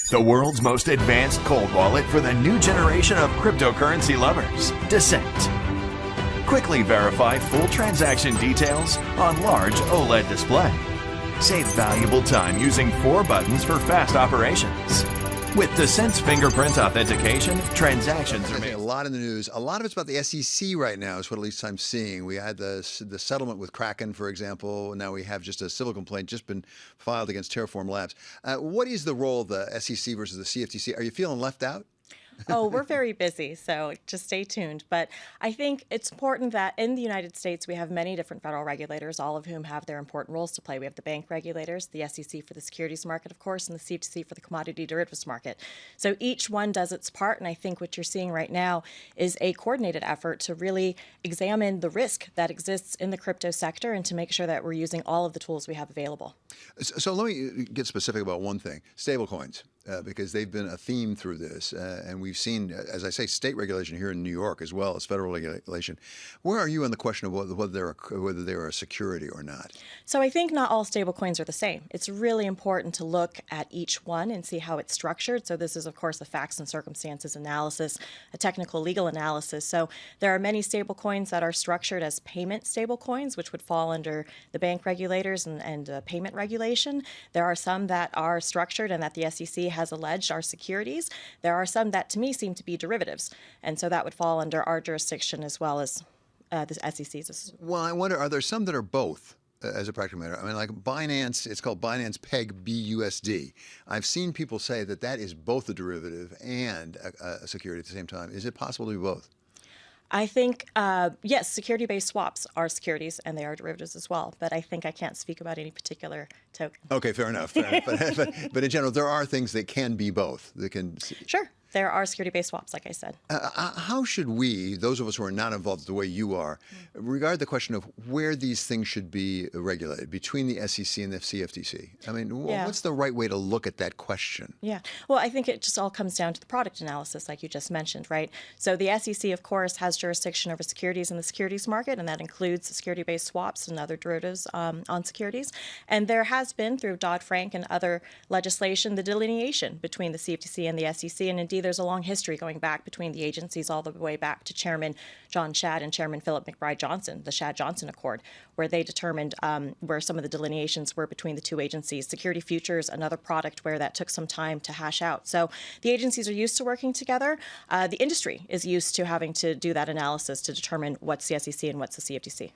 The world's most advanced cold wallet for the new generation of cryptocurrency lovers, Descent. Quickly verify full transaction details on large OLED display. Save valuable time using 4 buttons for fast operations. With Descent's fingerprint authentication, transactions are made. A lot in the news. A lot of it's about the SEC right now is what at least I'm seeing. We had the settlement with Kraken, for example. Now we have just a civil complaint just been filed against Terraform Labs. What is the role of the SEC versus the CFTC? Are you feeling left out? Oh, we're very busy, so just stay tuned. But I think it's important that in the United States, we have many different federal regulators, all of whom have their important roles to play. We have the bank regulators, the SEC for the securities market, of course, and the CFTC for the commodity derivatives market. So each one does its part, and I think what you're seeing right now is a coordinated effort to really examine the risk that exists in the crypto sector and to make sure that we're using all of the tools we have available. So let me get specific about one thing, stablecoins. Because they've been a theme through this. And we've seen, as I say, state regulation here in New York as well as federal regulation. Where are you on the question of whether they're a security or not? So I think not all stablecoins are the same. It's really important to look at each one and see how it's structured. So this is, of course, a facts and circumstances analysis, a technical legal analysis. So there are many stablecoins that are structured as payment stablecoins, which would fall under the bank regulators and payment regulation. There are some that are structured and that the SEC has alleged are securities. There are some that to me seem to be derivatives. And so that would fall under our jurisdiction as well as the SEC's. Well, I wonder, are there some that are both? As a practical matter, I mean, like Binance, it's called Binance Peg BUSD. I've seen people say that that is both a derivative and a security at the same time. Is it possible to be both? I think, yes, security-based swaps are securities and they are derivatives as well. But I think I can't speak about any particular token. Okay, fair enough. But in general, there are things that can be both. That can. Sure. There are security-based swaps, like I said. How should we, those of us who are not involved the way you are, regard the question of where these things should be regulated between the SEC and the CFTC? I mean, what's the right way to look at that question? Yeah. Well, I think it just all comes down to the product analysis, like you just mentioned, right? So the SEC, of course, has jurisdiction over securities in the securities market, and that includes security-based swaps and other derivatives on securities. And there has been, through Dodd-Frank and other legislation, the delineation between the CFTC and the SEC, and indeed there's a long history going back between the agencies all the way back to Chairman John Shad and Chairman Philip McBride Johnson, the Shad-Johnson Accord, where they determined where some of the delineations were between the two agencies. Security futures, another product where that took some time to hash out. So the agencies are used to working together. The industry is used to having to do that analysis to determine what's the SEC and what's the CFTC.